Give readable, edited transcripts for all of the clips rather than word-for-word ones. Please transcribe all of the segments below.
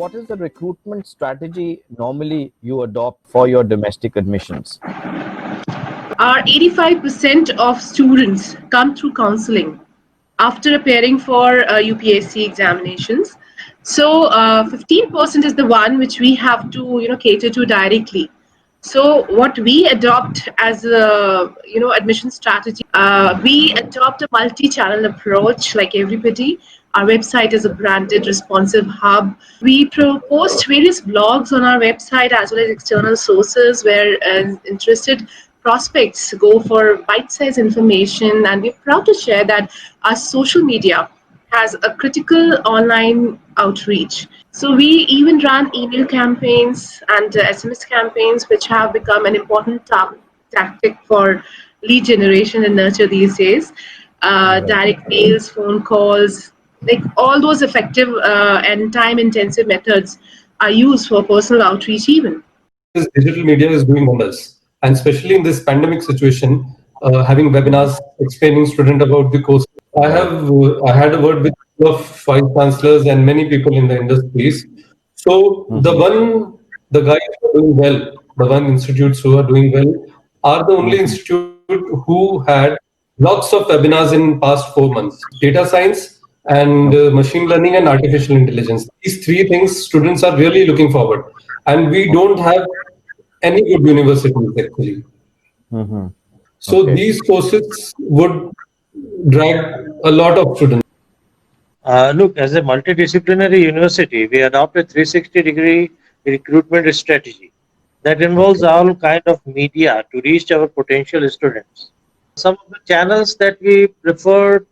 what is the recruitment strategy normally you adopt for your domestic admissions? Our 85% of students come through counseling after appearing for UPSC examinations. So 15% is the one which we have to cater to directly. So what we adopt as a admission strategy, we adopt a multi-channel approach like everybody. Our website is a branded, responsive hub. We post various blogs on our website as well as external sources where interested prospects go for bite-sized information, and we're proud to share that our social media has a critical online outreach. So we even run email campaigns and SMS campaigns, which have become an important tactic for lead generation and nurture these days. Direct mails, phone calls, like all those effective and time-intensive methods are used for personal outreach even. This digital media is doing wonders, and especially in this pandemic situation, having webinars explaining student about the course. I had a word with vice chancellors and many people in the industries. So the guys who are doing well, the one institutes who are doing well, are the only institute who had lots of webinars in past 4 months. Data science and machine learning and artificial intelligence. These three things students are really looking forward, and we don't have any good universities actually. So these courses would drag a lot of students. Look, as a multidisciplinary university, we adopt a 360-degree recruitment strategy that involves all kind of media to reach our potential students. Some of the channels that we prefer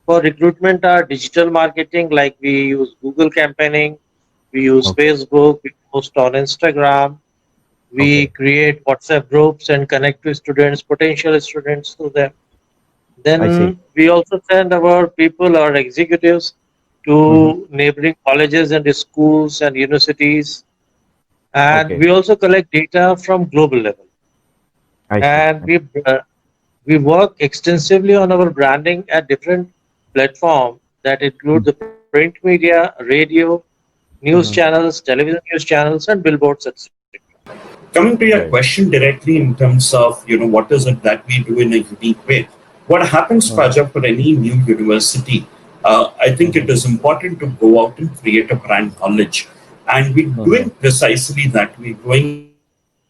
for recruitment are digital marketing, like we use Google campaigning, we use Facebook, we post on Instagram, we create WhatsApp groups and connect with students, potential students through them. Then we also send our people, our executives, to neighboring colleges and schools and universities. And we also collect data from global level. And we work extensively on our branding at different platforms that include the print media, radio, news channels, television news channels, and billboards, etc. Coming to your question directly in terms of what is it that we do in a unique way. What happens, Praja, for any new university? I think it is important to go out and create a brand knowledge, and we're doing precisely that. We're going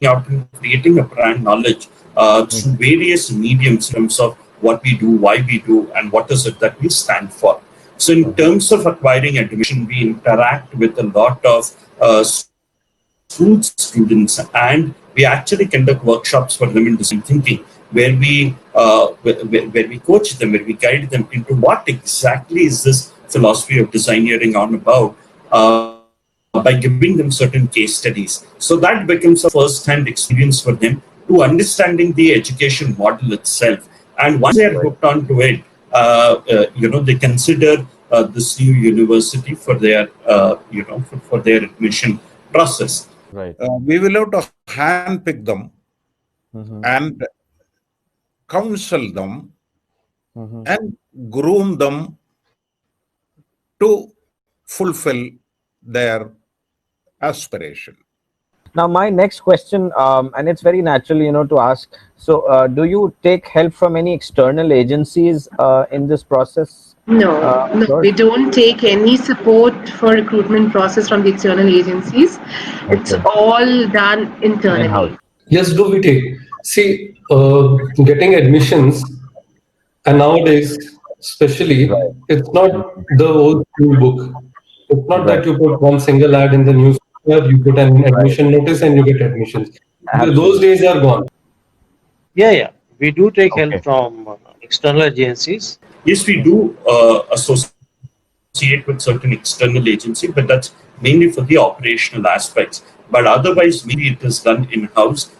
out and creating a brand knowledge through various mediums in terms of what we do, why we do, and what is it that we stand for. So in terms of acquiring admission, we interact with a lot of students, and we actually conduct workshops for them in design thinking, where we coach them, where we guide them into what exactly is this philosophy of designeering on about, by giving them certain case studies. So that becomes a first-hand experience for them to understanding the education model itself. And once they are hooked onto it, they consider this new university for their, for their admission process. We will have to handpick them and counsel them and groom them to fulfill their aspiration. Now, my next question, and it's very natural, to ask. So, do you take help from any external agencies in this process? No, we don't take any support for recruitment process from the external agencies. It's all done internally. Yes, do we take? See, getting admissions, and nowadays, especially, it's not the old school book. It's not that you put one single ad in the newspaper, you put an admission notice, and you get admissions. Those days are gone. Yeah. We do take help from external agencies. Yes, we do associate with certain external agency, but that's mainly for the operational aspects. But otherwise, mainly it is done in-house.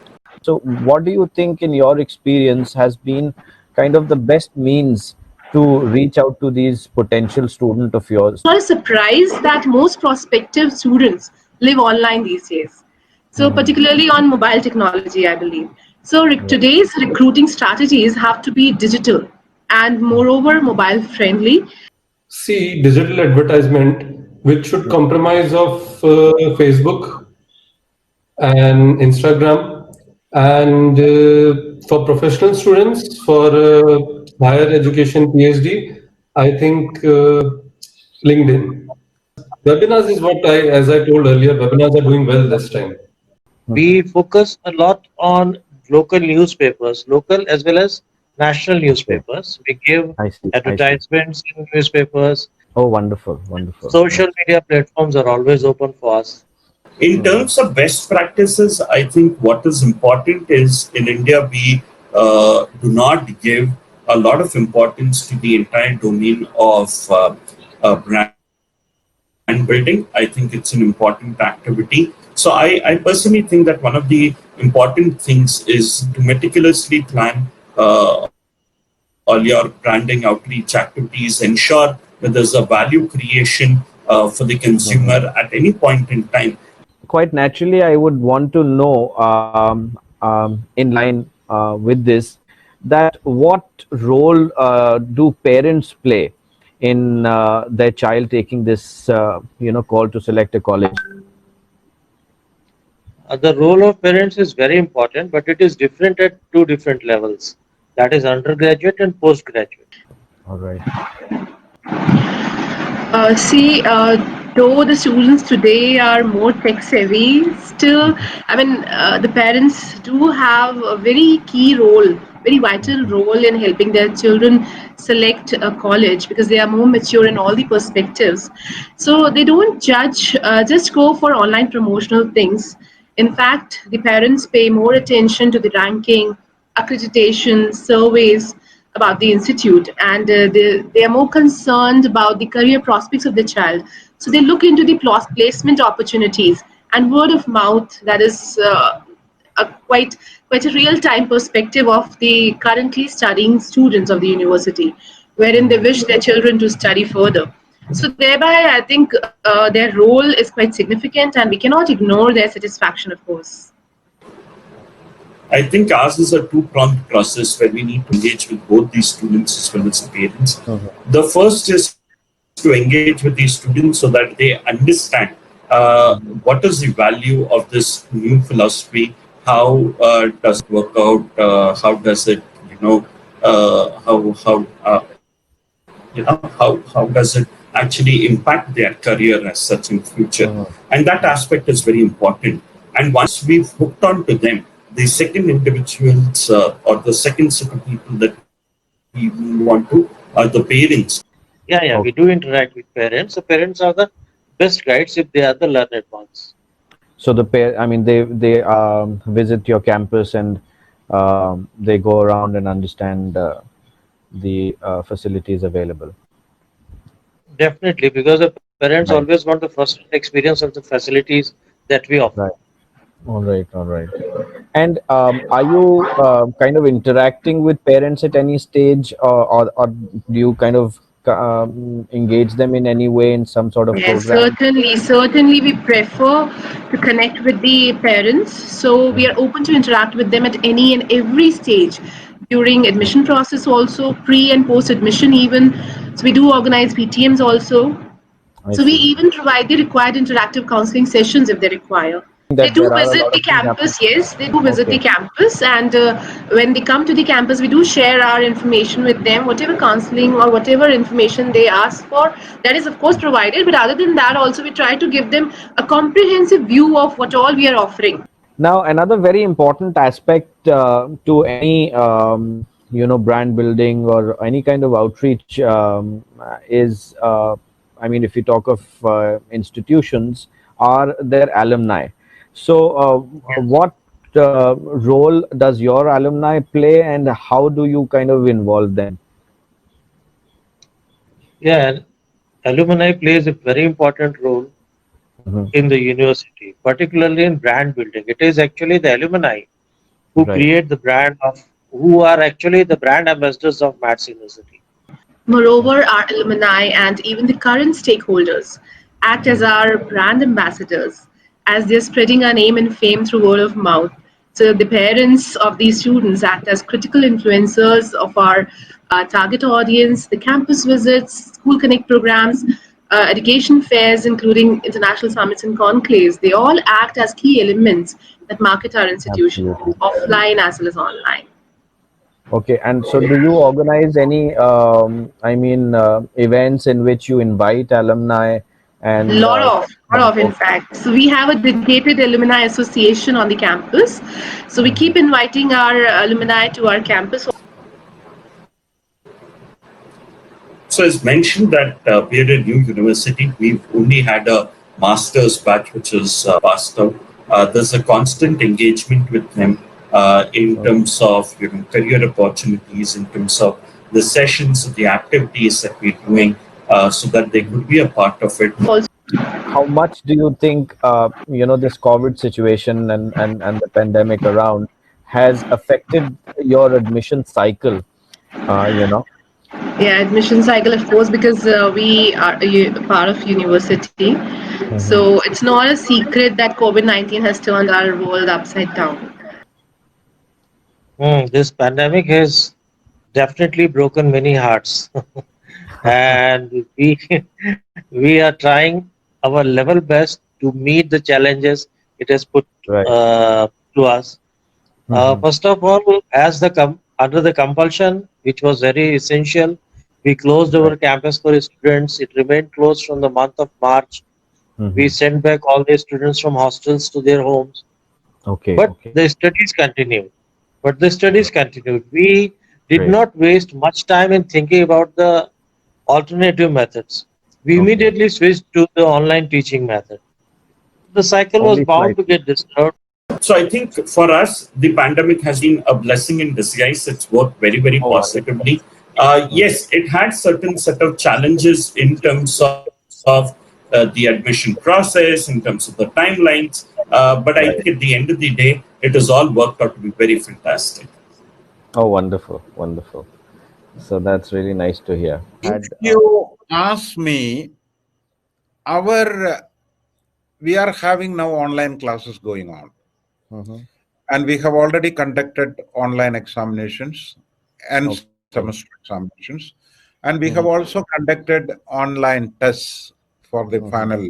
So what do you think, in your experience, has been kind of the best means to reach out to these potential students of yours? It's not a surprise that most prospective students live online these days. So particularly on mobile technology, I believe. So today's recruiting strategies have to be digital and moreover mobile friendly. See, digital advertisement which should compromise of Facebook and Instagram, and for professional students for higher education PhD, I think LinkedIn. Webinars is what as I told earlier, webinars are doing well this time. We focus a lot on local newspapers, local as well as national newspapers. We give I see. advertisements in newspapers. Oh, wonderful, wonderful. Social media platforms are always open for us. In terms of best practices, I think what is important is in India, we do not give a lot of importance to the entire domain of brand building. I think it's an important activity. So I personally think that one of the important things is to meticulously plan all your branding outreach activities, ensure that there's a value creation for the consumer at any point in time. Quite naturally, I would want to know, in line with this, that what role do parents play in their child taking this, call to select a college? The role of parents is very important, but it is different at two different levels. That is undergraduate and postgraduate. All right. Though the students today are more tech savvy, still, the parents do have a very key role, very vital role in helping their children select a college because they are more mature in all the perspectives. So they don't just go for online promotional things. In fact, the parents pay more attention to the ranking, accreditation, surveys about the institute, and they are more concerned about the career prospects of the child. So they look into the placement opportunities and word of mouth. That is quite a real-time perspective of the currently studying students of the university, wherein they wish their children to study further. So thereby, I think their role is quite significant, and we cannot ignore their satisfaction, of course. I think ours is a two-pronged process where we need to engage with both these students as well as the parents. The first is to engage with these students so that they understand what is the value of this new philosophy, how does it work out, how does it, how does it actually impact their career as such in future. And that aspect is very important. And once we've hooked on to them, the second individuals or the second set of people that we want to are the parents. Yeah, we do interact with parents. The parents are the best guides if they are the learned ones. So they visit your campus and they go around and understand the facilities available. Definitely, because the parents always want the first experience of the facilities that we offer. Right. All right. And are you kind of interacting with parents at any stage, or do you kind of engage them in any way in some sort of Yes, program? certainly we prefer to connect with the parents. So we are open to interact with them at any and every stage during admission process, also pre and post admission even. So we do organize PTMs also. So we even provide the required interactive counseling sessions if they require. They do visit the campus, yes, they do visit the campus, and when they come to the campus, we do share our information with them, whatever counseling or whatever information they ask for, that is of course provided, but other than that also we try to give them a comprehensive view of what all we are offering. Now, another very important aspect to any brand building or any kind of outreach is, if you talk of institutions, are their alumni. So, what role does your alumni play, and how do you kind of involve them? Yeah, alumni plays a very important role in the university, particularly in brand building. It is actually the alumni who create the brand who are actually the brand ambassadors of MATS University. Moreover, our alumni and even the current stakeholders act as our brand ambassadors, as they're spreading our name and fame through word of mouth. So the parents of these students act as critical influencers of our target audience, the campus visits, school connect programs, education fairs, including international summits and conclaves, they all act as key elements that market our institution, Absolutely. offline as well as online. Okay, and so do you organize any, events in which you invite alumni and Lot of, in fact. So we have a dedicated alumni association on the campus. So we keep inviting our alumni to our campus. So as mentioned that we're a new university, we've only had a master's batch which is passed out. There's a constant engagement with them in terms of career opportunities, in terms of the sessions, the activities that we're doing, so that they could be a part of it. Also, how much do you think this COVID situation and the pandemic around has affected your admission cycle? yeah, admission cycle, of course, because we are a part of university. So it's not a secret that COVID-19 has turned our world upside down. This pandemic has definitely broken many hearts, and we we are trying our level best to meet the challenges it has put Right. to us. First of all, as under the compulsion, which was very essential, we closed our campus for students. It remained closed from the month of March. We sent back all the students from hostels to their homes, Okay. but Okay. the studies continued. We did Great. not waste much time in thinking about the alternative methods. We Okay. immediately switched to the online teaching method. The cycle was Only bound to slightly. get disturbed. So I think for us, the pandemic has been a blessing in disguise. It's worked very, very Oh, positively. Yes, it had certain set of challenges in terms of the admission process, in terms of the timelines. But I think at the end of the day, it has all worked out to be very fantastic. Oh, wonderful, wonderful. So that's really nice to hear. If you ask me, we are having now online classes going on, and we have already conducted online examinations and semester examinations, and we have also conducted online tests for the final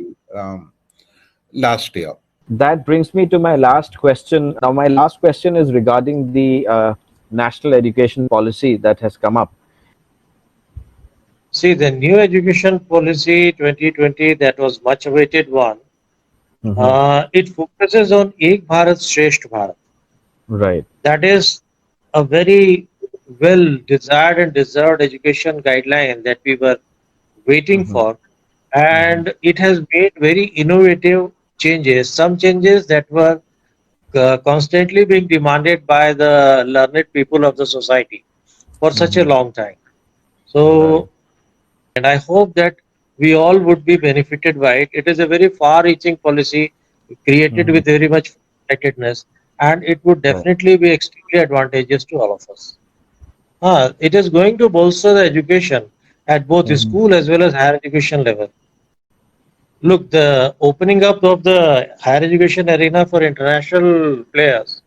last year. That brings me to my last question. Now, my last question is regarding the national education policy that has come up. See, the new education policy 2020, that was much awaited one. It focuses on Ek Bharat Shresth Bharat. Right. That is a very well desired and deserved education guideline that we were waiting for, and it has made very innovative changes. Some changes that were constantly being demanded by the learned people of the society for such a long time. So, and I hope that we all would be benefited by it. It is a very far-reaching policy created with very much forthrightness, and it would definitely be extremely advantageous to all of us. It is going to bolster the education at both the school as well as higher education level. Look, the opening up of the higher education arena for international players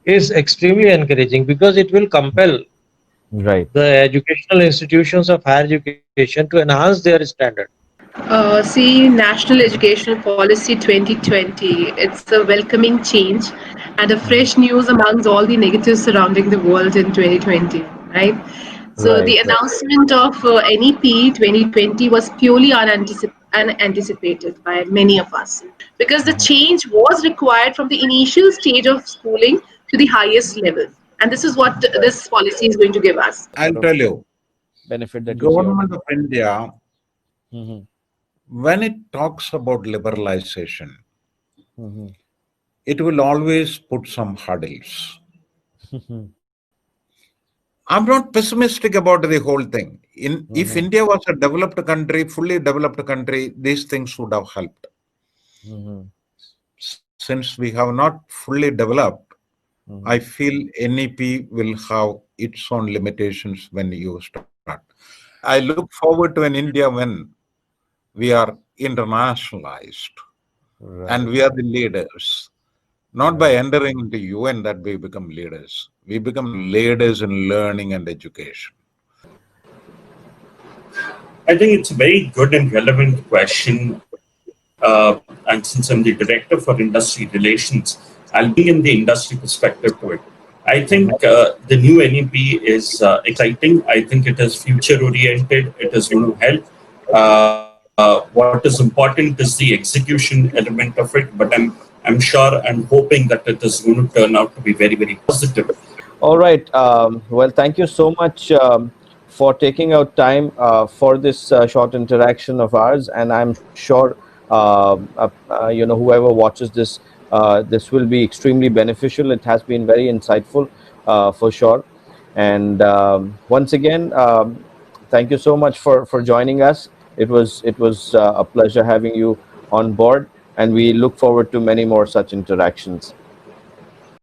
is extremely encouraging because it will compel Right. the educational institutions of higher education to enhance their standard. See, National Educational Policy 2020, it's a welcoming change and a fresh news amongst all the negatives surrounding the world in 2020, right? So the announcement of NEP 2020 was purely unanticipated by many of us because the change was required from the initial stage of schooling to the highest level. And this is what this policy is going to give us. I'll tell you, Benefit that you see Government of India, out. when it talks about liberalization, it will always put some hurdles. I'm not pessimistic about the whole thing. If India was a developed country, fully developed country, these things would have helped. Since we have not fully developed, I feel NEP will have its own limitations when you start. I look forward to an India when we are internationalized and we are the leaders. Not by entering into UN that we become leaders. We become leaders in learning and education. I think it's a very good and relevant question. And since I'm the director for industry relations, I'll bring in the industry perspective to it. I think the new NEP is exciting. I think it is future oriented. It is going to help. What is important is the execution element of it, but I'm sure and hoping that it is going to turn out to be very, very positive. All right. Well, thank you so much for taking out time for this short interaction of ours, and I'm sure whoever watches this, this will be extremely beneficial. It has been very insightful for sure. And once again, thank you so much for joining us. It was a pleasure having you on board, and we look forward to many more such interactions.